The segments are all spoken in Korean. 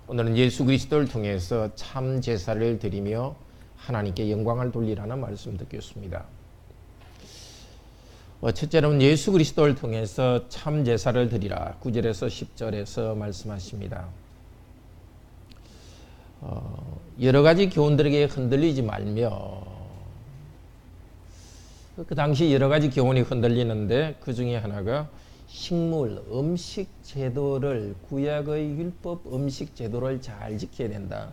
오늘은 예수 그리스도를 통해서 참 제사를 드리며 하나님께 영광을 돌리라는 말씀 듣겠습니다. 첫째로는 예수 그리스도를 통해서 참 제사를 드리라 9절에서 10절에서 말씀하십니다. 여러 가지 교훈들에게 흔들리지 말며, 그 당시 여러 가지 교훈이 흔들리는데 그 중에 하나가 식물, 음식 제도를, 구약의 율법 음식 제도를 잘 지켜야 된다.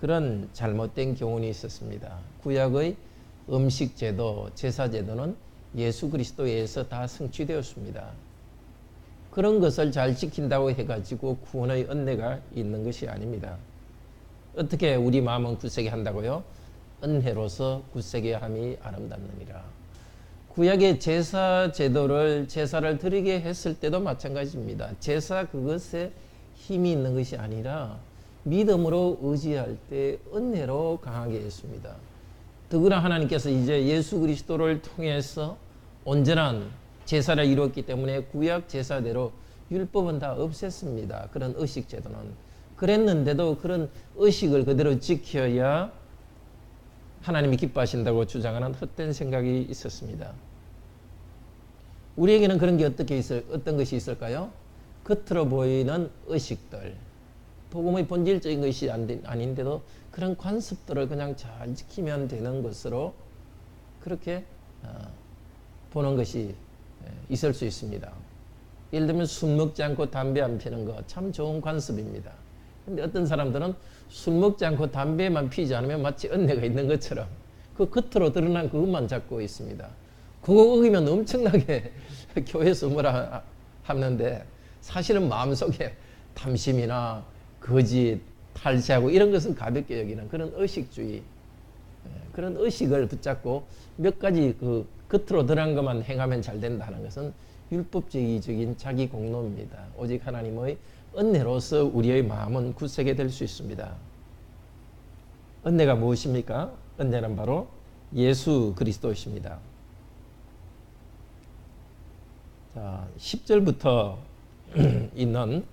그런 잘못된 교훈이 있었습니다. 구약의 음식 제도, 제사 제도는 예수 그리스도에서 다 성취되었습니다. 그런 것을 잘 지킨다고 해가지고 구원의 은혜가 있는 것이 아닙니다. 어떻게 우리 마음은 굳세게 한다고요? 은혜로서 굳세게 함이 아름답느니라. 구약의 제사 제도를, 제사를 드리게 했을 때도 마찬가지입니다. 제사 그것에 힘이 있는 것이 아니라 믿음으로 의지할 때 은혜로 강하게 했습니다. 더구나 하나님께서 이제 예수 그리스도를 통해서 온전한 제사를 이루었기 때문에 구약 제사대로 율법은 다 없앴습니다. 그런 의식 제도는. 그랬는데도 그런 의식을 그대로 지켜야 하나님이 기뻐하신다고 주장하는 헛된 생각이 있었습니다. 우리에게는 그런 게 어떤 것이 있을까요? 겉으로 보이는 의식들, 복음의 본질적인 것이 아닌데도 그런 관습들을 그냥 잘 지키면 되는 것으로 그렇게 보는 것이 있을 수 있습니다. 예를 들면 술 먹지 않고 담배 안 피는 거 참 좋은 관습입니다. 그런데 어떤 사람들은 술 먹지 않고 담배만 피지 않으면 마치 은혜가 있는 것처럼 그 겉으로 드러난 그것만 잡고 있습니다. 그거 어기면 엄청나게 교회에서 뭐라 하는데 사실은 마음속에 탐심이나 거짓, 탈세하고 이런 것은 가볍게 여기는 그런 의식주의, 그런 의식을 붙잡고 몇 가지 그 겉으로 드러난 것만 행하면 잘 된다는 것은 율법주의적인 자기 공로입니다. 오직 하나님의 은혜로서 우리의 마음은 굳세게 될 수 있습니다. 은혜가 무엇입니까? 은혜는 바로 예수 그리스도이십니다. 자, 10절부터 있는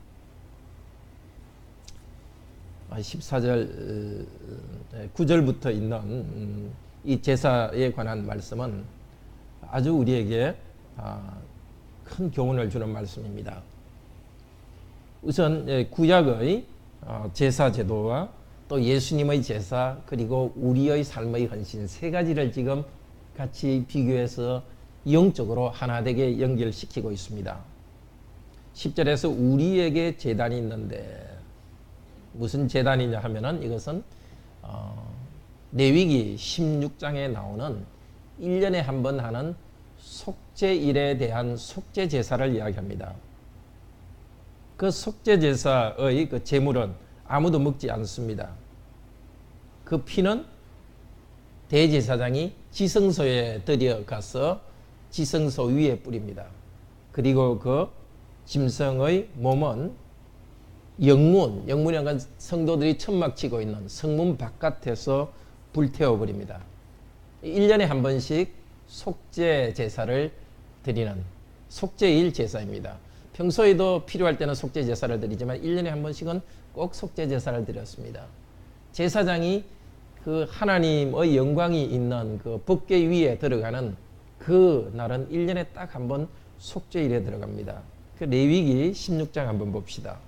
14절, 9절부터 있는 이 제사에 관한 말씀은 아주 우리에게 큰 교훈을 주는 말씀입니다. 우선 구약의 제사 제도와 또 예수님의 제사, 그리고 우리의 삶의 헌신, 세 가지를 지금 같이 비교해서 영적으로 하나 되게 연결시키고 있습니다. 10절에서 우리에게 제단이 있는데 무슨 제단이냐 하면은 이것은 레위기 16장에 나오는 1년에 한 번 하는 속죄일에 대한 속죄 제사를 이야기합니다. 그 속죄 제사의 그 제물은 아무도 먹지 않습니다. 그 피는 대제사장이 지성소에 들여가서 지성소 위에 뿌립니다. 그리고 그 짐승의 몸은 영문이란 성도들이 천막 치고 있는 성문 바깥에서 불태워버립니다. 1년에 한 번씩 속죄 제사를 드리는 속죄일 제사입니다. 평소에도 필요할 때는 속죄 제사를 드리지만 1년에 한 번씩은 꼭 속죄 제사를 드렸습니다. 제사장이 그 하나님의 영광이 있는 그 법궤 위에 들어가는 그 날은 1년에 딱 한 번 속죄일에 들어갑니다. 그 레위기 16장 한번 봅시다.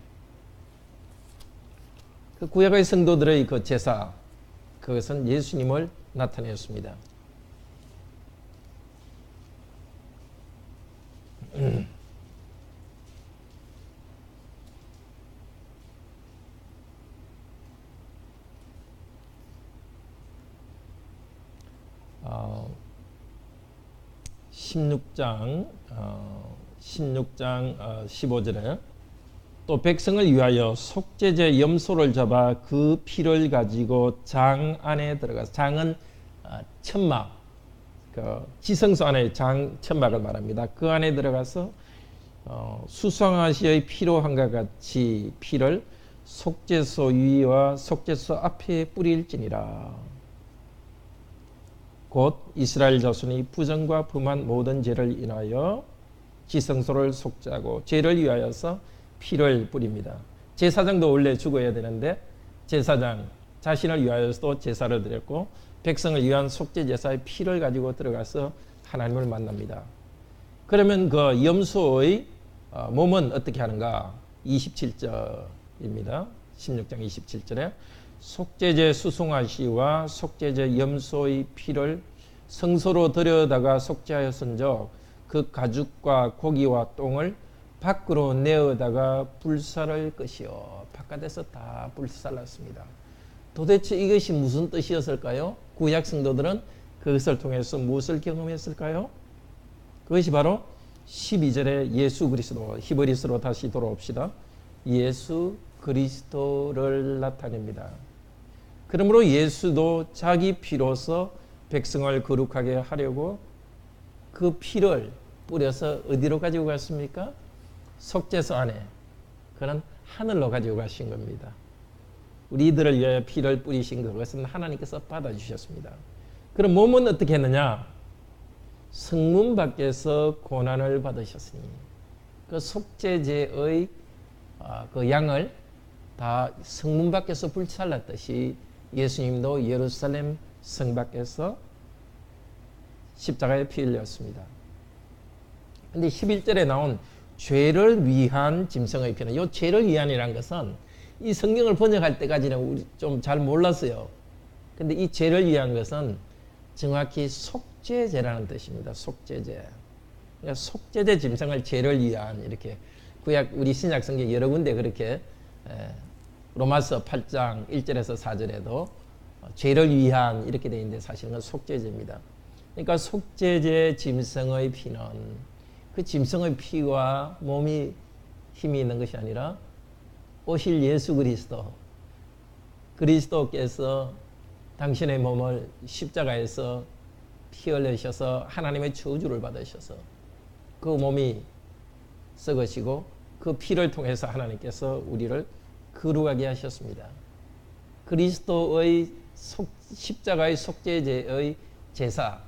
그 구약의 성도들의 그 제사, 그것은 예수님을 나타내었습니다. 어, 16장 15절에 또 백성을 위하여 속죄제 염소를 잡아 그 피를 가지고 장 안에 들어가서, 장은 천막, 그 지성소 안에 장 천막을 말합니다. 그 안에 들어가서 수송아시의 피로 한과 같이 피를 속죄소 위와 속죄소 앞에 뿌릴지니라. 곧 이스라엘 자손이 부정과 범한 모든 죄를 인하여 지성소를 속죄하고 죄를 위하여서 피를 뿌립니다. 제사장도 원래 죽어야 되는데 제사장 자신을 위하여서도 제사를 드렸고 백성을 위한 속죄 제사의 피를 가지고 들어가서 하나님을 만납니다. 그러면 그 염소의 몸은 어떻게 하는가? 27절입니다. 16장 27절에 속죄제 수송아시와 속죄제 염소의 피를 성소로 들여다가 속죄하였은즉 그 가죽과 고기와 똥을 밖으로 내어다가 불살을 것이요. 바깥에서 다 불살랐습니다. 도대체 이것이 무슨 뜻이었을까요? 구약 성도들은 그것을 통해서 무엇을 경험했을까요? 그것이 바로 12절에 예수 그리스도, 히브리서로 다시 돌아옵시다. 예수 그리스도를 나타냅니다. 그러므로 예수도 자기 피로서 백성을 거룩하게 하려고 그 피를 뿌려서 어디로 가지고 갔습니까? 속죄소 안에, 그런 하늘로 가지고 가신 겁니다. 우리들을 위하여 피를 뿌리신 그것은 하나님께서 받아주셨습니다. 그럼 몸은 어떻게 했느냐? 성문 밖에서 고난을 받으셨으니 그 속죄제의 그 양을 다 성문 밖에서 불살랐듯이 예수님도 예루살렘 성 밖에서 십자가에 피 흘렸습니다. 근데 11절에 나온 죄를 위한 짐승의 피는, 이 죄를 위한이라는 것은 이 성경을 번역할 때까지는 우리 좀 잘 몰랐어요. 근데 이 죄를 위한 것은 정확히 속죄제라는 뜻입니다. 속죄제. 그러니까 속죄제 짐승을 죄를 위한, 이렇게 구약 우리 신약 성경 여러 군데 그렇게 로마서 8장 1절에서 4절에도 죄를 위한 이렇게 되어 있는데 사실은 그건 속죄제입니다. 그러니까 속죄제 짐승의 피는 그 짐승의 피와 몸이 힘이 있는 것이 아니라 오실 예수 그리스도께서 당신의 몸을 십자가에서 피 흘리셔서 하나님의 저주를 받으셔서 그 몸이 썩으시고 그 피를 통해서 하나님께서 우리를 거룩하게 하셨습니다. 그리스도의 십자가의 속죄제의 제사,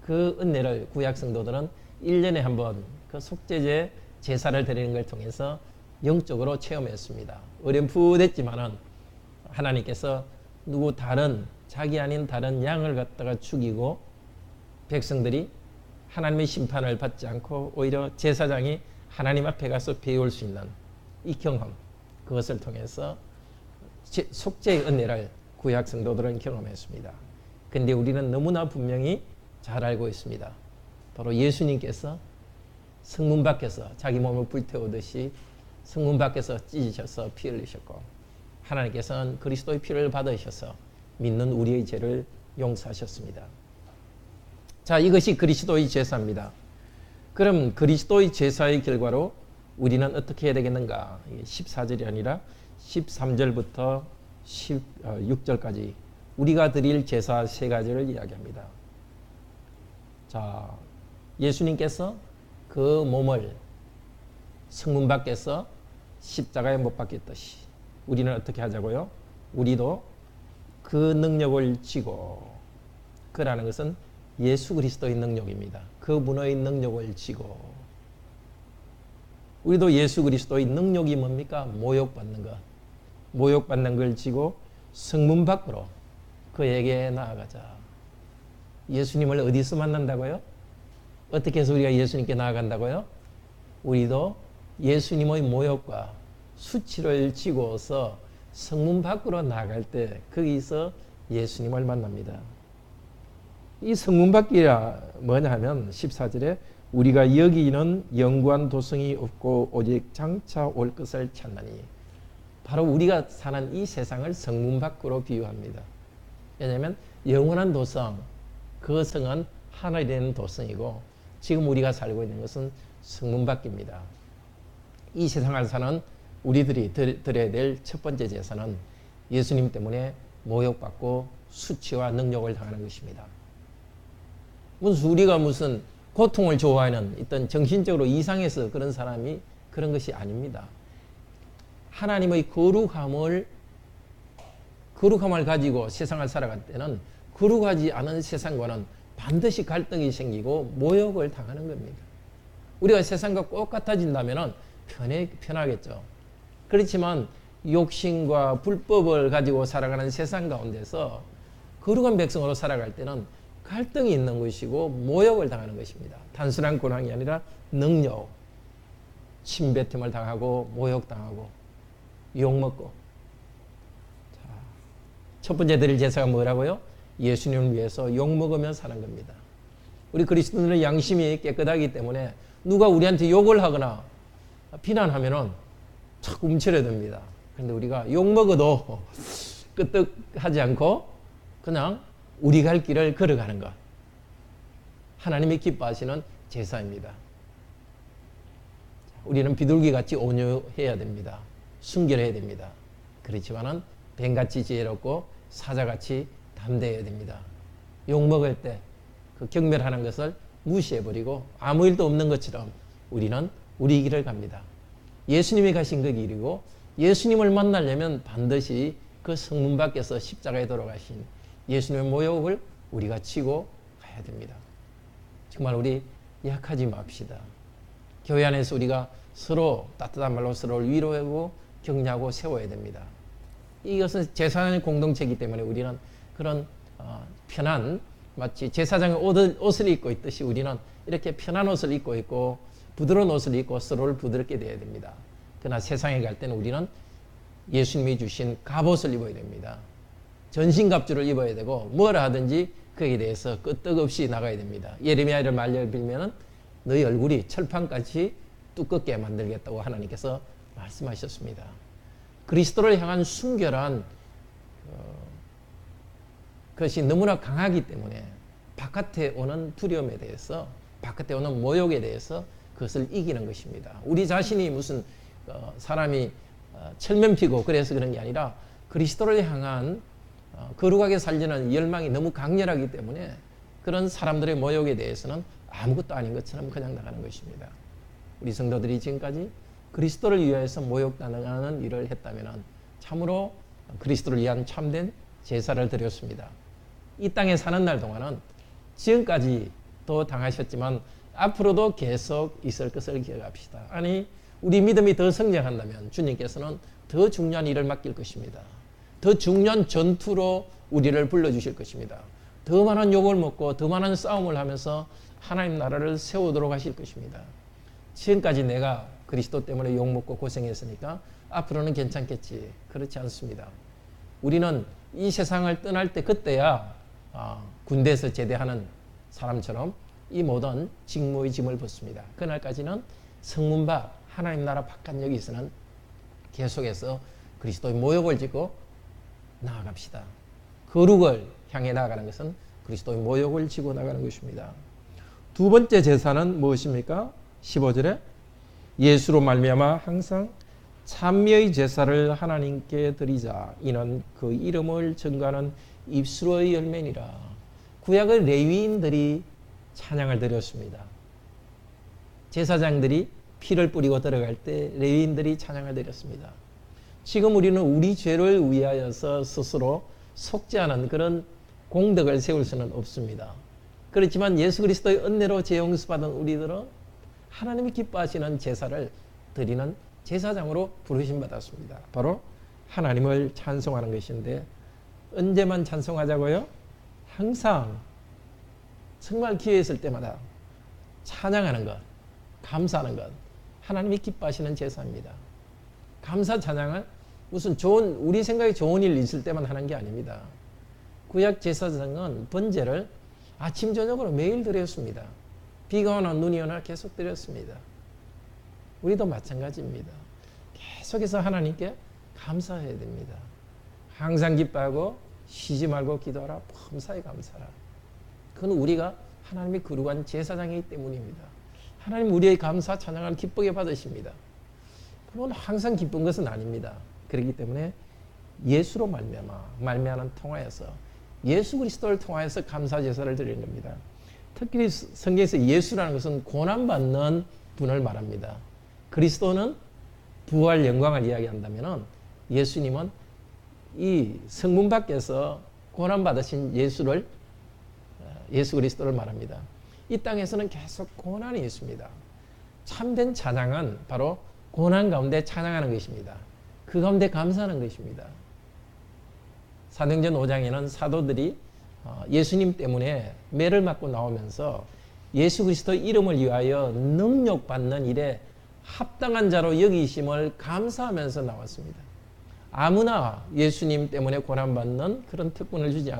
그 은혜를 구약 성도들은 1년에 한 번 그 속죄제 제사를 드리는 걸 통해서 영적으로 체험했습니다. 어렴풋했지만은 하나님께서 누구 다른, 자기 아닌 다른 양을 갖다가 죽이고 백성들이 하나님의 심판을 받지 않고 오히려 제사장이 하나님 앞에 가서 배울 수 있는 이 경험, 그것을 통해서 속죄의 은혜를 구약 성도들은 경험했습니다. 근데 우리는 너무나 분명히 잘 알고 있습니다. 바로 예수님께서 성문 밖에서 자기 몸을 불태우듯이 성문 밖에서 찢으셔서 피 흘리셨고, 하나님께서는 그리스도의 피를 받으셔서 믿는 우리의 죄를 용서하셨습니다. 자, 이것이 그리스도의 제사입니다. 그럼 그리스도의 제사의 결과로 우리는 어떻게 해야 되겠는가? 14절이 아니라 13절부터 16절까지 우리가 드릴 제사 세 가지를 이야기합니다. 자, 예수님께서 그 몸을 성문 밖에서 십자가에 못 박혔듯이 우리는 어떻게 하자고요? 우리도 그 능력을 지고, 그라는 것은 예수 그리스도의 능력입니다. 그분의 능력을 지고, 우리도 예수 그리스도의 능력이 뭡니까? 모욕받는 것. 모욕받는 걸 지고 성문 밖으로 그에게 나아가자. 예수님을 어디서 만난다고요? 어떻게 해서 우리가 예수님께 나아간다고요? 우리도 예수님의 모욕과 수치를 지고서 성문 밖으로 나갈 때 거기서 예수님을 만납니다. 이 성문 밖이라 뭐냐 하면 14절에 우리가 여기는 영구한 도성이 없고 오직 장차 올 것을 찾나니, 바로 우리가 사는 이 세상을 성문 밖으로 비유합니다. 왜냐하면 영원한 도성, 그 성은 하늘에 있는 도성이고 지금 우리가 살고 있는 것은 성문 밖입니다. 이 세상을 사는 우리들이 드려야 될 첫 번째 제사는 예수님 때문에 모욕받고 수치와 능욕을 당하는 것입니다. 우리가 무슨 고통을 좋아하는 어떤 정신적으로 이상해서 그런 사람이 그런 것이 아닙니다. 하나님의 거룩함을 가지고 세상을 살아갈 때는 거룩하지 않은 세상과는 반드시 갈등이 생기고 모욕을 당하는 겁니다. 우리가 세상과 똑같아진다면 편하겠죠. 그렇지만 욕심과 불법을 가지고 살아가는 세상 가운데서 거룩한 백성으로 살아갈 때는 갈등이 있는 것이고 모욕을 당하는 것입니다. 단순한 고난이 아니라 능력, 침뱉음을 당하고 모욕당하고 욕먹고. 첫 번째 드릴 제사가 뭐라고요? 예수님을 위해서 욕먹으며 사는 겁니다. 우리 그리스도인의 양심이 깨끗하기 때문에 누가 우리한테 욕을 하거나 비난하면은 자꾸 움츠러듭니다. 그런데 우리가 욕먹어도 끄떡하지 않고 그냥 우리 갈 길을 걸어가는 것. 하나님이 기뻐하시는 제사입니다. 우리는 비둘기같이 온유해야 됩니다. 순결해야 됩니다. 그렇지만은 뱀같이 지혜롭고 사자같이 담대해야 됩니다. 욕먹을 때 그 경멸하는 것을 무시해버리고 아무 일도 없는 것처럼 우리는 우리 길을 갑니다. 예수님이 가신 그 길이고 예수님을 만나려면 반드시 그 성문 밖에서 십자가에 돌아가신 예수님의 모욕을 우리가 치고 가야 됩니다. 정말 우리 약하지 맙시다. 교회 안에서 우리가 서로 따뜻한 말로 서로를 위로하고 격려하고 세워야 됩니다. 이것은 제사장의 공동체이기 때문에 우리는 그런 편한 마치 제사장의 옷을 입고 있듯이 우리는 이렇게 편한 옷을 입고 있고 부드러운 옷을 입고 서로를 부드럽게 대해야 됩니다. 그러나 세상에 갈 때는 우리는 예수님이 주신 갑옷을 입어야 됩니다. 전신갑주를 입어야 되고 뭐라 하든지 거기에 대해서 끄떡없이 나가야 됩니다. 예레미야를 말려 빌면은 너희 얼굴이 철판같이 두껍게 만들겠다고 하나님께서 말씀하셨습니다. 그리스도를 향한 순결한 그것이 너무나 강하기 때문에 바깥에 오는 두려움에 대해서 바깥에 오는 모욕에 대해서 그것을 이기는 것입니다. 우리 자신이 무슨 사람이 철면피고 그래서 그런 게 아니라 그리스도를 향한 거룩하게 살려는 열망이 너무 강렬하기 때문에 그런 사람들의 모욕에 대해서는 아무것도 아닌 것처럼 그냥 나가는 것입니다. 우리 성도들이 지금까지 그리스도를 위하여서 모욕당하는 일을 했다면 참으로 그리스도를 위한 참된 제사를 드렸습니다. 이 땅에 사는 날 동안은 지금까지도 당하셨지만 앞으로도 계속 있을 것을 기억합시다. 아니 우리 믿음이 더 성장한다면 주님께서는 더 중요한 일을 맡길 것입니다. 더 중요한 전투로 우리를 불러주실 것입니다. 더 많은 욕을 먹고 더 많은 싸움을 하면서 하나님 나라를 세우도록 하실 것입니다. 지금까지 내가 그리스도 때문에 욕먹고 고생했으니까 앞으로는 괜찮겠지. 그렇지 않습니다. 우리는 이 세상을 떠날 때 그때야 군대에서 제대하는 사람처럼 이 모든 직무의 짐을 벗습니다. 그날까지는 성문 밖 하나님 나라 바깥 여기서는 계속해서 그리스도의 모욕을 지고 나아갑시다. 거룩을 향해 나아가는 것은 그리스도의 모욕을 지고 나가는 것입니다. 두 번째 제사는 무엇입니까? 15절에 예수로 말미암아 항상 찬미의 제사를 하나님께 드리자. 이는 그 이름을 증거하는 입술의 열매니라. 구약의 레위인들이 찬양을 드렸습니다. 제사장들이 피를 뿌리고 들어갈 때 레위인들이 찬양을 드렸습니다. 지금 우리는 우리 죄를 위하여서 스스로 속죄하는 그런 공덕을 세울 수는 없습니다. 그렇지만 예수 그리스도의 은혜로 죄 용서받은 우리들은 하나님이 기뻐하시는 제사를 드리는 제사장으로 부르심 받았습니다. 바로 하나님을 찬송하는 것인데 언제만 찬송하자고요? 항상 정말 기회 있을 때마다 찬양하는 것, 감사하는 것, 하나님이 기뻐하시는 제사입니다. 감사 찬양은 무슨 우리 생각에 좋은 일 있을 때만 하는 게 아닙니다. 구약 제사장은 번제를 아침 저녁으로 매일 드렸습니다. 비가 오나 눈이 오나 계속 드렸습니다. 우리도 마찬가지입니다. 계속해서 하나님께 감사해야 됩니다. 항상 기뻐하고 쉬지 말고 기도하라. 범사에 감사하라. 그건 우리가 하나님의 거룩한 제사장이기 때문입니다. 하나님 우리의 감사 찬양을 기쁘게 받으십니다. 그건 항상 기쁜 것은 아닙니다. 그렇기 때문에 예수로 말미암아 통하여서 예수 그리스도를 통하여서 감사 제사를 드리는 겁니다. 특히 성경에서 예수라는 것은 고난받는 분을 말합니다. 그리스도는 부활 영광을 이야기한다면 예수님은 이 성문 밖에서 고난받으신 예수 그리스도를 말합니다. 이 땅에서는 계속 고난이 있습니다. 참된 찬양은 바로 고난 가운데 찬양하는 것입니다. 그 가운데 감사하는 것입니다. 사도행전 5장에는 사도들이 예수님 때문에 매를 맞고 나오면서 예수 그리스도 이름을 위하여 능력받는 일에 합당한 자로 여기심을 감사하면서 나왔습니다. 아무나 예수님 때문에 고난받는 그런 특권을 주지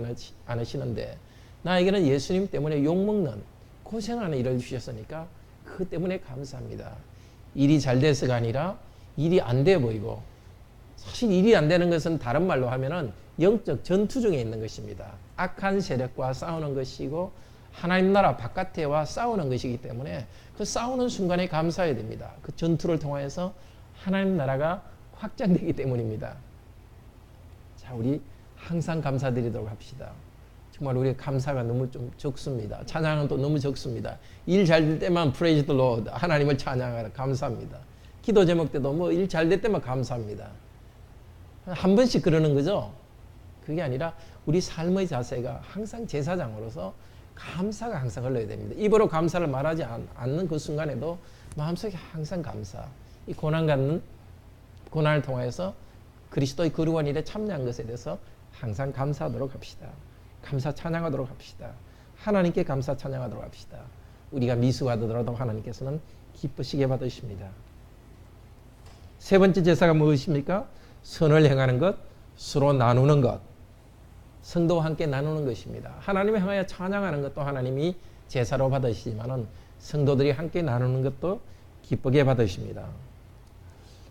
않으시는데 나에게는 예수님 때문에 욕먹는 고생하는 일을 주셨으니까 그 때문에 감사합니다. 일이 잘 돼서가 아니라 일이 안 돼 보이고, 사실 일이 안 되는 것은 다른 말로 하면은 영적 전투 중에 있는 것입니다. 악한 세력과 싸우는 것이고 하나님 나라 바깥에와 싸우는 것이기 때문에 그 싸우는 순간에 감사해야 됩니다. 그 전투를 통해서 하나님 나라가 확장되기 때문입니다. 자, 우리 항상 감사드리도록 합시다. 정말 우리의 감사가 너무 좀 적습니다. 찬양은 또 너무 적습니다. 일 잘 될 때만 praise the Lord, 하나님을 찬양하라, 감사합니다. 기도 제목 때도 뭐 일 잘 될 때만 감사합니다. 한 번씩 그러는 거죠. 그게 아니라 우리 삶의 자세가 항상 제사장으로서 감사가 항상 흘러야 됩니다. 입으로 감사를 말하지 않는 그 순간에도 마음속에 항상 감사. 이 고난을 통해서 그리스도의 거룩한 일에 참여한 것에 대해서 항상 감사하도록 합시다. 감사 찬양하도록 합시다. 하나님께 감사 찬양하도록 합시다. 우리가 미숙하더라도 하나님께서는 기쁘시게 받으십니다. 세 번째 제사가 무엇입니까? 선을 행하는 것, 서로 나누는 것. 성도와 함께 나누는 것입니다. 하나님을 향하여 찬양하는 것도 하나님이 제사로 받으시지만은 성도들이 함께 나누는 것도 기쁘게 받으십니다.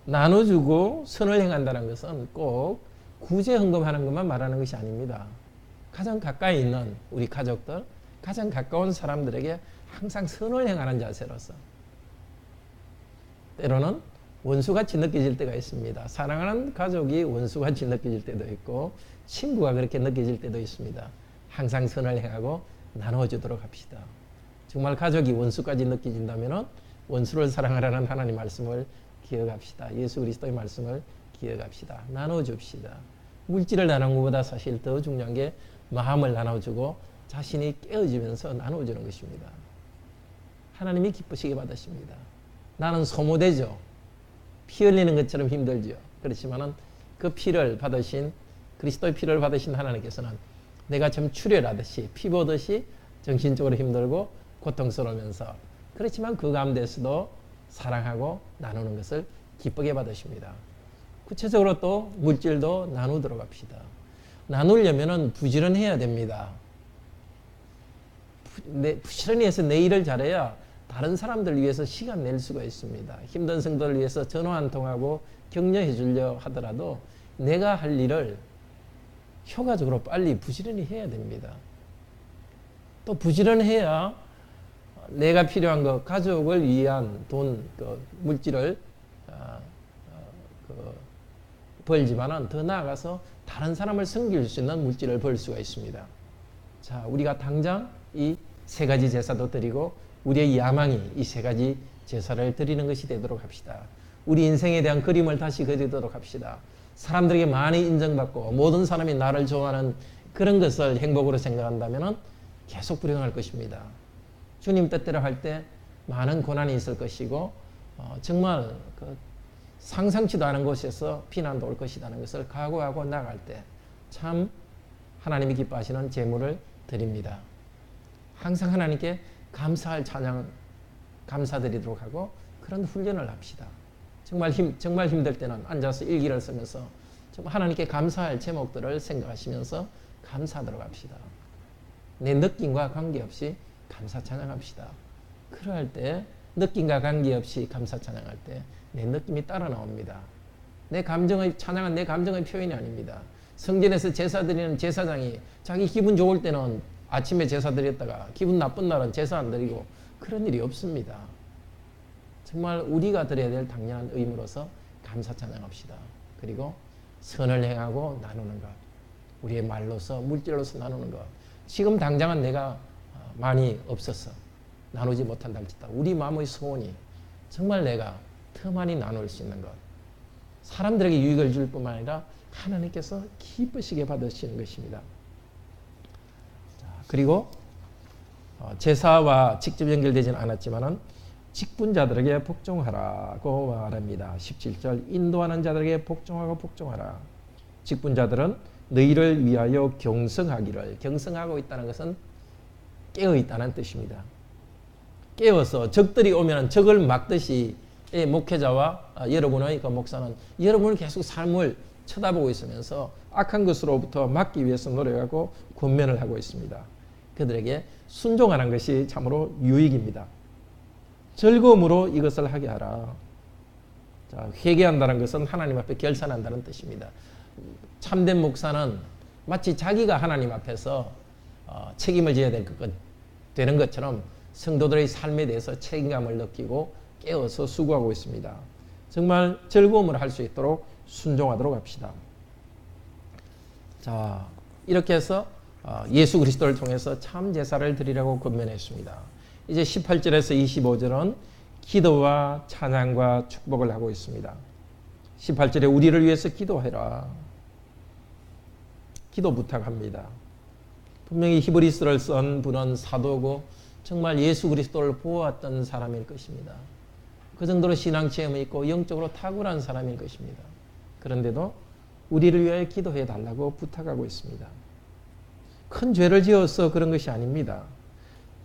나눠주고 선을 행한다는 것은 꼭 구제 헌금하는 것만 말하는 것이 아닙니다. 가장 가까이 있는 우리 가족들, 가장 가까운 사람들에게 항상 선을 행하는 자세로서, 때로는 원수같이 느껴질 때가 있습니다. 사랑하는 가족이 원수같이 느껴질 때도 있고 친구가 그렇게 느껴질 때도 있습니다. 항상 선을 행하고 나눠주도록 합시다. 정말 가족이 원수까지 느껴진다면 원수를 사랑하라는 하나님 말씀을 기억합시다. 예수 그리스도의 말씀을 기억합시다. 나눠줍시다. 물질을 나누는 것보다 사실 더 중요한 게 마음을 나눠주고 자신이 깨어지면서 나눠주는 것입니다. 하나님이 기쁘시게 받으십니다. 나는 소모되죠. 피 흘리는 것처럼 힘들죠. 그렇지만은 그 피를 받으신, 그리스도의 피를 받으신 하나님께서는 내가 좀 출혈하듯이 피 보듯이 정신적으로 힘들고 고통스러우면서, 그렇지만 그 가운데서도 사랑하고 나누는 것을 기쁘게 받으십니다. 구체적으로 또 물질도 나누도록 합시다. 나누려면은 부지런해야 됩니다. 부지런히 해서 내 일을 잘해야 다른 사람들 위해서 시간 낼 수가 있습니다. 힘든 성도를 위해서 전화 한 통하고 격려해 주려 하더라도 내가 할 일을 효과적으로 빨리 부지런히 해야 됩니다. 또 부지런해야 내가 필요한 것, 가족을 위한 돈, 물질을 벌지만은 더 나아가서 다른 사람을 섬길 수 있는 물질을 벌 수가 있습니다. 자, 우리가 당장 이 세 가지 제사도 드리고 우리의 야망이 이 세 가지 제사를 드리는 것이 되도록 합시다. 우리 인생에 대한 그림을 다시 그리도록 합시다. 사람들에게 많이 인정받고 모든 사람이 나를 좋아하는 그런 것을 행복으로 생각한다면 계속 불행할 것입니다. 주님 뜻대로 할 때 많은 고난이 있을 것이고 정말 상상치도 않은 곳에서 피난도 올 것이라는 것을 각오하고 나갈 때 참 하나님이 기뻐하시는 제물을 드립니다. 항상 하나님께 감사할 찬양, 감사드리도록 하고 그런 훈련을 합시다. 정말 힘들 때는 앉아서 일기를 쓰면서 정말 하나님께 감사할 제목들을 생각하시면서 감사하도록 합시다. 내 느낌과 관계없이 감사 찬양합시다. 그럴 때 느낌과 관계없이 감사 찬양할 때 내 느낌이 따라 나옵니다. 내 감정의 찬양은 내 감정의 표현이 아닙니다. 성전에서 제사 드리는 제사장이 자기 기분 좋을 때는 아침에 제사 드렸다가 기분 나쁜 날은 제사 안 드리고 그런 일이 없습니다. 정말 우리가 드려야 될 당연한 의무로서 감사 찬양합시다. 그리고 선을 행하고 나누는 것, 우리의 말로서 물질로서 나누는 것. 지금 당장은 내가 많이 없어서 나누지 못한다 할지다 우리 마음의 소원이 정말 내가 더 많이 나눌 수 있는 것, 사람들에게 유익을 줄 뿐만 아니라 하나님께서 기쁘시게 받으시는 것입니다. 그리고 제사와 직접 연결되지는 않았지만은 직분자들에게 복종하라고 말합니다. 17절 인도하는 자들에게 복종하고 복종하라. 직분자들은 너희를 위하여 경성하기를, 경성하고 있다는 것은 깨어 있다는 뜻입니다. 깨어서 적들이 오면 적을 막듯이 목회자와 여러분의 그 목사는 여러분을 계속 삶을 쳐다보고 있으면서 악한 것으로부터 막기 위해서 노력하고 권면을 하고 있습니다. 그들에게 순종하는 것이 참으로 유익입니다. 즐거움으로 이것을 하게 하라. 자, 회개한다는 것은 하나님 앞에 결산한다는 뜻입니다. 참된 목사는 마치 자기가 하나님 앞에서 책임을 져야 되는 것처럼 성도들의 삶에 대해서 책임감을 느끼고 깨어서 수고하고 있습니다. 정말 즐거움을 할 수 있도록 순종하도록 합시다. 자, 이렇게 해서 예수 그리스도를 통해서 참 제사를 드리라고 권면했습니다. 이제 18절에서 25절은 기도와 찬양과 축복을 하고 있습니다. 18절에 우리를 위해서 기도해라. 기도 부탁합니다. 분명히 히브리서를 쓴 분은 사도고 정말 예수 그리스도를 보았던 사람일 것입니다. 그 정도로 신앙 체험이 있고 영적으로 탁월한 사람일 것입니다. 그런데도 우리를 위하여 기도해 달라고 부탁하고 있습니다. 큰 죄를 지어서 그런 것이 아닙니다.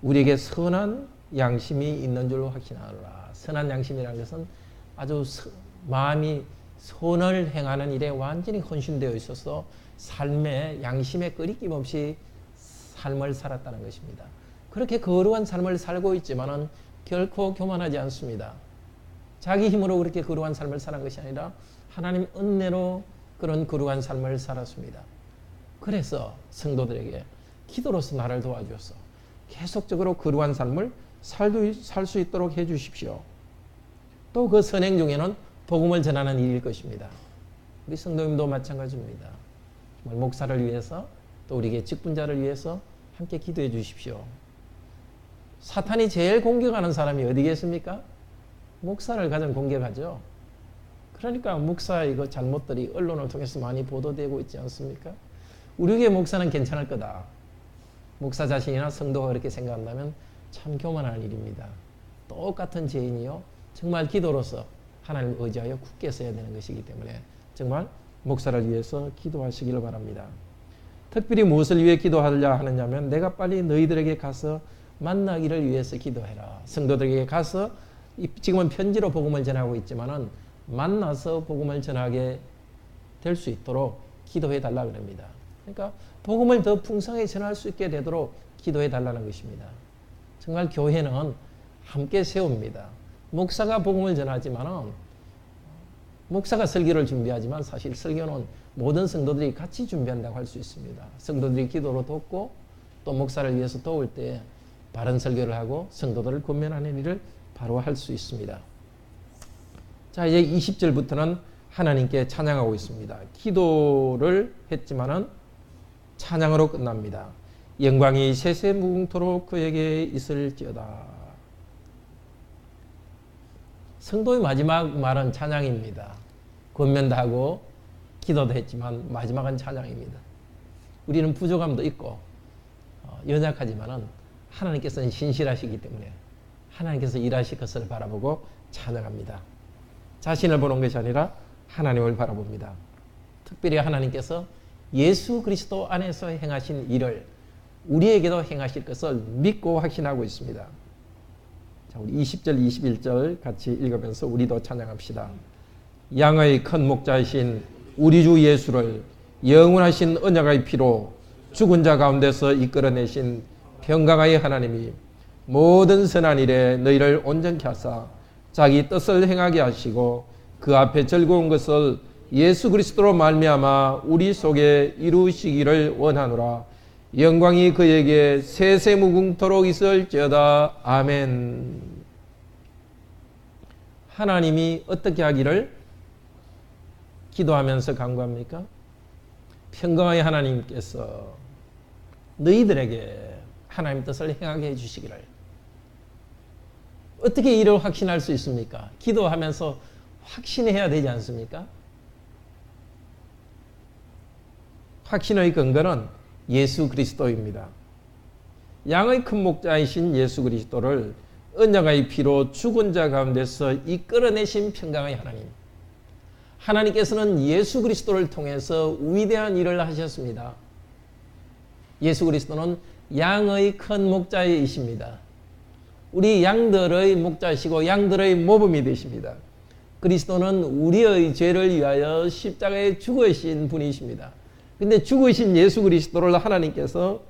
우리에게 선한 양심이 있는 줄로 확신하노라. 선한 양심이라는 것은 아주 마음이 선을 행하는 일에 완전히 헌신되어 있어서 삶에 양심에 끄리낌 없이 삶을 살았다는 것입니다. 그렇게 거룩한 삶을 살고 있지만은 결코 교만하지 않습니다. 자기 힘으로 그렇게 거룩한 삶을 사는 것이 아니라 하나님 은혜로 그런 거룩한 삶을 살았습니다. 그래서 성도들에게 기도로서 나를 도와주어서 계속적으로 거룩한 삶을 살 수 있도록 해 주십시오. 또 그 선행 중에는 복음을 전하는 일일 것입니다. 우리 성도님도 마찬가지입니다. 목사를 위해서 또 우리에게 직분자를 위해서 함께 기도해 주십시오. 사탄이 제일 공격하는 사람이 어디 계십니까? 목사를 가장 공격하죠. 그러니까 목사 이거 잘못들이 언론을 통해서 많이 보도되고 있지 않습니까? 우리에게 목사는 괜찮을 거다. 목사 자신이나 성도가 그렇게 생각한다면 참 교만한 일입니다. 똑같은 죄인이요. 정말 기도로서 하나님을 의지하여 굳게 서야 되는 것이기 때문에 정말 목사를 위해서 기도하시기를 바랍니다. 특별히 무엇을 위해 기도하려 하느냐면 내가 빨리 너희들에게 가서 만나기를 위해서 기도해라. 성도들에게 가서 지금은 편지로 복음을 전하고 있지만은 만나서 복음을 전하게 될 수 있도록 기도해 달라 그럽니다. 그러니까 복음을 더 풍성하게 전할 수 있게 되도록 기도해 달라는 것입니다. 정말 교회는 함께 세웁니다. 목사가 복음을 전하지만은 목사가 설교를 준비하지만 사실 설교는 모든 성도들이 같이 준비한다고 할 수 있습니다. 성도들이 기도로 돕고 또 목사를 위해서 도울 때 바른 설교를 하고 성도들을 권면하는 일을 바로 할 수 있습니다. 자, 이제 20절부터는 하나님께 찬양하고 있습니다. 기도를 했지만은 찬양으로 끝납니다. 영광이 세세 무궁토록 그에게 있을지어다. 성도의 마지막 말은 찬양입니다. 권면도 하고 기도도 했지만 마지막은 찬양입니다. 우리는 부족함도 있고 연약하지만은 하나님께서는 신실하시기 때문에 하나님께서 일하실 것을 바라보고 찬양합니다. 자신을 보는 것이 아니라 하나님을 바라봅니다. 특별히 하나님께서 예수 그리스도 안에서 행하신 일을 우리에게도 행하실 것을 믿고 확신하고 있습니다. 자, 우리 20절, 21절 같이 읽으면서 우리도 찬양합시다. 양의 큰 목자이신 우리 주 예수를 영원하신 언약의 피로 죽은 자 가운데서 이끌어내신 평강의 하나님이 모든 선한 일에 너희를 온전케 하사 자기 뜻을 행하게 하시고 그 앞에 즐거운 것을 예수 그리스도로 말미암아 우리 속에 이루시기를 원하노라. 영광이 그에게 세세무궁토록 있을지어다. 아멘. 하나님이 어떻게 하기를 기도하면서 간구합니까? 평강의 하나님께서 너희들에게 하나님 뜻을 행하게 해주시기를. 어떻게 이를 확신할 수 있습니까? 기도하면서 확신해야 되지 않습니까? 확신의 근거는 예수 그리스도입니다. 양의 큰 목자이신 예수 그리스도를 언약의 피로 죽은 자 가운데서 이끌어내신 평강의 하나님. 하나님께서는 예수 그리스도를 통해서 위대한 일을 하셨습니다. 예수 그리스도는 양의 큰 목자이십니다. 우리 양들의 목자시고 양들의 모범이 되십니다. 그리스도는 우리의 죄를 위하여 십자가에 죽으신 분이십니다. 근데 죽으신 예수 그리스도를 하나님께서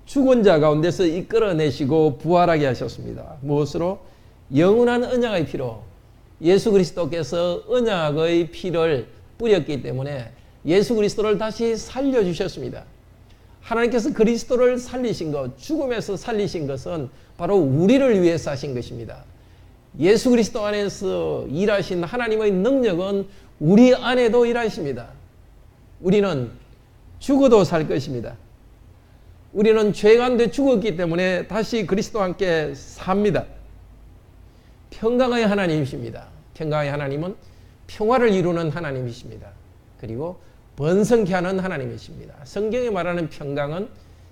죽은 자 가운데서 이끌어내시고 부활하게 하셨습니다. 무엇으로? 영원한 언약의 피로. 예수 그리스도께서 언약의 피를 뿌렸기 때문에 예수 그리스도를 다시 살려주셨습니다. 하나님께서 그리스도를 살리신 것, 죽음에서 살리신 것은 바로 우리를 위해서 하신 것입니다. 예수 그리스도 안에서 일하신 하나님의 능력은 우리 안에도 일하십니다. 우리는 죽어도 살 것입니다. 우리는 죄 가운데 죽었기 때문에 다시 그리스도와 함께 삽니다. 평강의 하나님이십니다. 평강의 하나님은 평화를 이루는 하나님이십니다. 그리고 번성케 하는 하나님이십니다. 성경에 말하는 평강은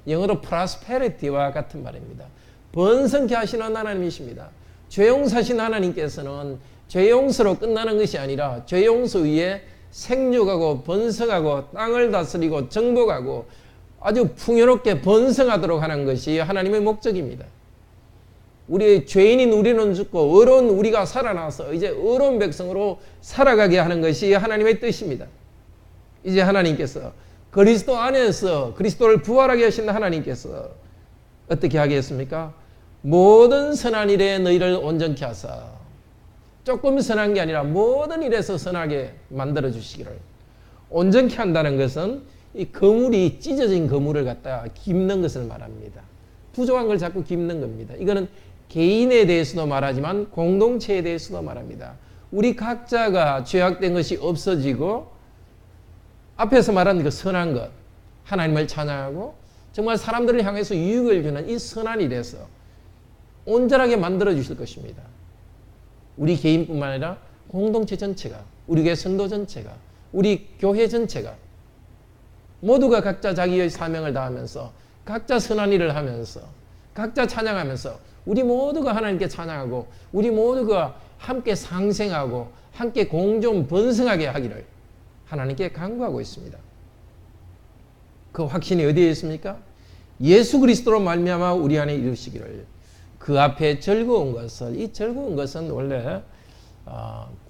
영어로 prosperity와 같은 말입니다. 번성케 하시는 하나님이십니다. 죄 용서하신 하나님께서는 죄 용서로 끝나는 것이 아니라 죄 용서 위에 생육하고 번성하고 땅을 다스리고 정복하고 아주 풍요롭게 번성하도록 하는 것이 하나님의 목적입니다. 우리 죄인인 우리는 죽고 의로운 우리가 살아나서 이제 의로운 백성으로 살아가게 하는 것이 하나님의 뜻입니다. 이제 하나님께서 그리스도 안에서 그리스도를 부활하게 하신 하나님께서 어떻게 하겠습니까? 모든 선한 일에 너희를 온전케 하사. 조금 선한 게 아니라 모든 일에서 선하게 만들어 주시기를. 온전케 한다는 것은 이 거물이 찢어진 거물을 갖다 깁는 것을 말합니다. 부족한 걸 자꾸 깁는 겁니다. 이거는 개인에 대해서도 말하지만 공동체에 대해서도 말합니다. 우리 각자가 죄악된 것이 없어지고 앞에서 말한 그 선한 것, 하나님을 찬양하고 정말 사람들을 향해서 유익을 주는 이 선한 일에서 온전하게 만들어 주실 것입니다. 우리 개인뿐만 아니라 공동체 전체가, 우리 교회 성도 전체가, 우리 교회 전체가 모두가 각자 자기의 사명을 다하면서 각자 선한 일을 하면서 각자 찬양하면서 우리 모두가 하나님께 찬양하고 우리 모두가 함께 상생하고 함께 공존 번성하게 하기를 하나님께 간구하고 있습니다. 그 확신이 어디에 있습니까? 예수 그리스도로 말미암아 우리 안에 이루시기를. 그 앞에 즐거운 것을, 이 즐거운 것은 원래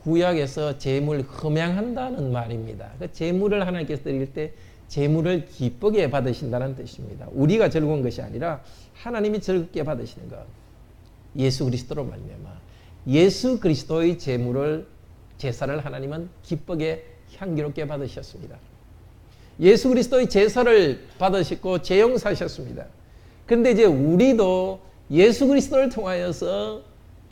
구약에서 제물 흠양한다는 말입니다. 그 제물을 하나님께서 드릴 때 제물을 기쁘게 받으신다는 뜻입니다. 우리가 즐거운 것이 아니라 하나님이 즐겁게 받으시는 것. 예수 그리스도로 말미암아 예수 그리스도의 제사를 하나님은 기쁘게 향기롭게 받으셨습니다. 예수 그리스도의 제사를 받으시고 재용사하셨습니다. 그런데 이제 우리도 예수 그리스도를 통하여서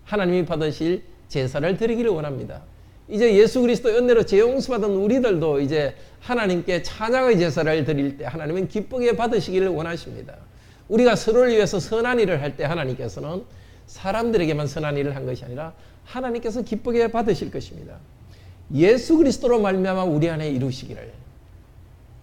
하나님이 받으실 제사를 드리기를 원합니다. 이제 예수 그리스도 은혜로 재용서받은 우리들도 이제 하나님께 찬양의 제사를 드릴 때 하나님은 기쁘게 받으시기를 원하십니다. 우리가 서로를 위해서 선한 일을 할 때 하나님께서는 사람들에게만 선한 일을 한 것이 아니라 하나님께서 기쁘게 받으실 것입니다. 예수 그리스도로 말미암아 우리 안에 이루시기를.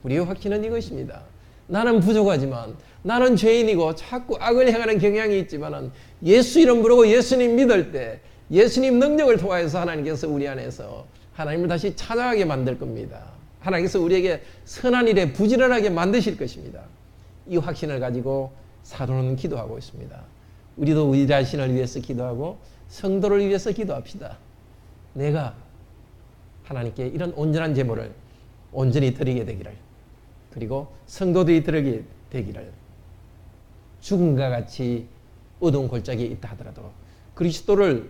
우리의 확신은 이것입니다. 나는 부족하지만 나는 죄인이고 자꾸 악을 행하는 경향이 있지만은 예수 이름 부르고 예수님 믿을 때 예수님 능력을 통하여서 하나님께서 우리 안에서 하나님을 다시 찬양하게 만들 겁니다. 하나님께서 우리에게 선한 일에 부지런하게 만드실 것입니다. 이 확신을 가지고 사도는 기도하고 있습니다. 우리도 우리 자신을 위해서 기도하고 성도를 위해서 기도합시다. 내가 하나님께 이런 온전한 제물을 온전히 드리게 되기를, 그리고 성도들이 드리게 되기를, 죽음과 같이 어두운 골짜기에 있다 하더라도 그리스도를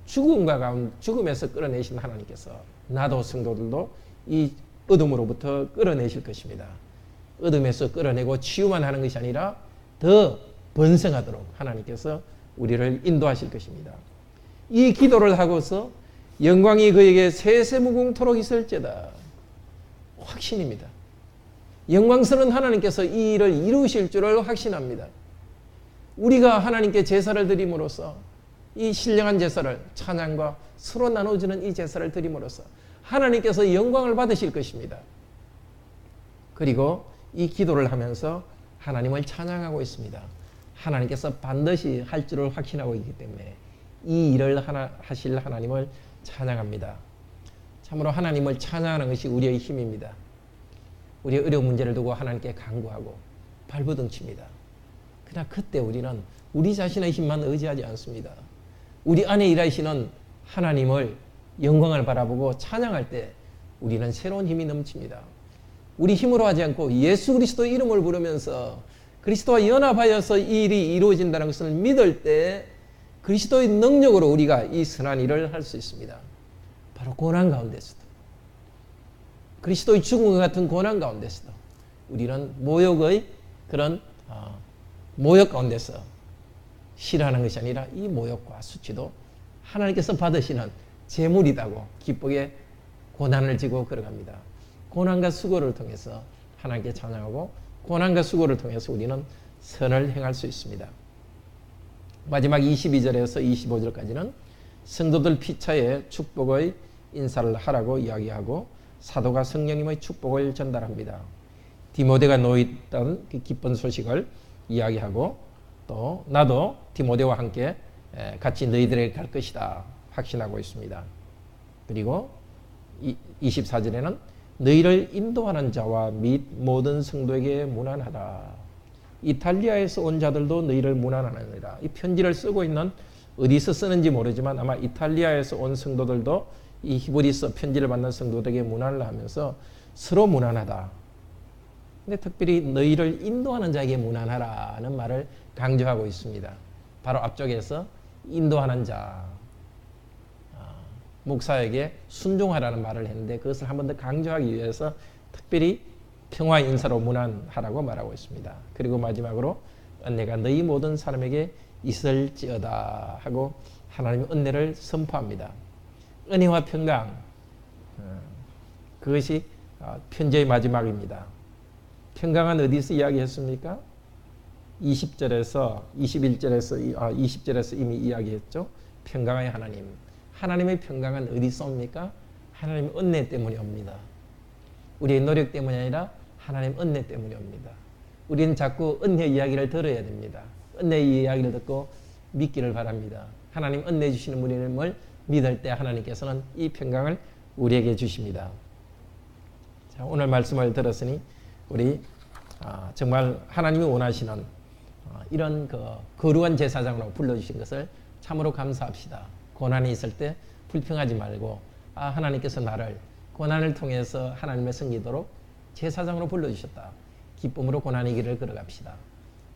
죽음에서 끌어내신 하나님께서 나도 성도들도 이 어둠으로부터 끌어내실 것입니다. 어둠에서 끌어내고 치유만 하는 것이 아니라 더 번성하도록 하나님께서 우리를 인도하실 것입니다. 이 기도를 하고서 영광이 그에게 세세무궁토록 있을지어다. 확신입니다. 영광스러운 하나님께서 이 일을 이루실 줄을 확신합니다. 우리가 하나님께 제사를 드림으로써 이 신령한 제사를 찬양과 서로 나눠주는 이 제사를 드림으로써 하나님께서 영광을 받으실 것입니다. 그리고 이 기도를 하면서 하나님을 찬양하고 있습니다. 하나님께서 반드시 할 줄을 확신하고 있기 때문에 이 일을 하실 하나님을 찬양합니다. 참으로 하나님을 찬양하는 것이 우리의 힘입니다. 우리의 어려운 문제를 두고 하나님께 간구하고 발버둥칩니다. 그러나 그때 우리는 우리 자신의 힘만 의지하지 않습니다. 우리 안에 일하시는 하나님을 영광을 바라보고 찬양할 때 우리는 새로운 힘이 넘칩니다. 우리 힘으로 하지 않고 예수 그리스도의 이름을 부르면서 그리스도와 연합하여서 이 일이 이루어진다는 것을 믿을 때 그리스도의 능력으로 우리가 이 선한 일을 할 수 있습니다. 바로 고난 가운데서도, 그리스도의 죽음과 같은 고난 가운데서도 우리는 모욕의 그런 모욕 가운데서 싫어하는 것이 아니라 이 모욕과 수치도 하나님께서 받으시는 재물이라고 기쁘게 고난을 지고 걸어갑니다. 고난과 수고를 통해서 하나님께 찬양하고 고난과 수고를 통해서 우리는 선을 행할 수 있습니다. 마지막 22절에서 25절까지는 성도들 피차에 축복의 인사를 하라고 이야기하고 사도가 성령님의 축복을 전달합니다. 디모데가 놓였던 그 기쁜 소식을 이야기하고 또 나도 디모데와 함께 같이 너희들에게 갈 것이다 확신하고 있습니다. 그리고 24절에는 너희를 인도하는 자와 및 모든 성도에게 문안하라. 이탈리아에서 온 자들도 너희를 문안하느니라. 이 편지를 쓰고 있는, 어디서 쓰는지 모르지만 아마 이탈리아에서 온 성도들도 이 히브리서 편지를 받는 성도들에게 문안을 하면서 서로 문안하다. 근데 특별히 너희를 인도하는 자에게 문안하라는 말을 강조하고 있습니다. 바로 앞쪽에서 인도하는 자, 목사에게 순종하라는 말을 했는데 그것을 한 번 더 강조하기 위해서 특별히 평화의 인사로 문안하라고 말하고 있습니다. 그리고 마지막으로 은혜가 너희 모든 사람에게 있을지어다 하고 하나님의 은혜를 선포합니다. 은혜와 평강, 그것이 편지의 마지막입니다. 평강은 어디서 이야기했습니까? 20절에서 20절에서 이미 이야기했죠. 평강의 하나님. 하나님의 평강은 어디서 옵니까? 하나님의 은혜 때문에 옵니다. 우리의 노력 때문이 아니라 하나님 은혜 때문에 옵니다. 우리는 자꾸 은혜 이야기를 들어야 됩니다. 은혜 이야기를 듣고 믿기를 바랍니다. 하나님 은혜 주시는 분임을 믿을 때 하나님께서는 이 평강을 우리에게 주십니다. 자, 오늘 말씀을 들었으니 우리 정말 하나님이 원하시는 이런 거룩한 제사장으로 불러주신 것을 참으로 감사합시다. 고난이 있을 때 불평하지 말고 하나님께서 나를 고난을 통해서 하나님의 섬기도록 제사장으로 불러주셨다. 기쁨으로 고난의 길을 걸어갑시다.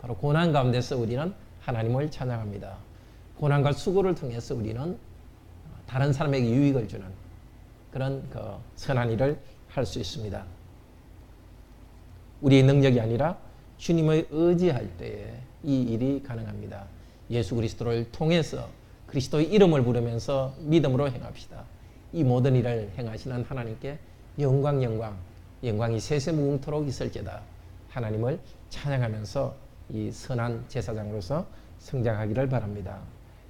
바로 고난 가운데서 우리는 하나님을 찬양합니다. 고난과 수고를 통해서 우리는 다른 사람에게 유익을 주는 그런 선한 일을 할 수 있습니다. 우리의 능력이 아니라 주님의 의지할 때에 이 일이 가능합니다. 예수 그리스도를 통해서 그리스도의 이름을 부르면서 믿음으로 행합시다. 이 모든 일을 행하시는 하나님께 영광이 세세무궁토록 있을지어다. 하나님을 찬양하면서 이 선한 제사장으로서 성장하기를 바랍니다.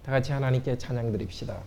다 같이 하나님께 찬양 드립시다.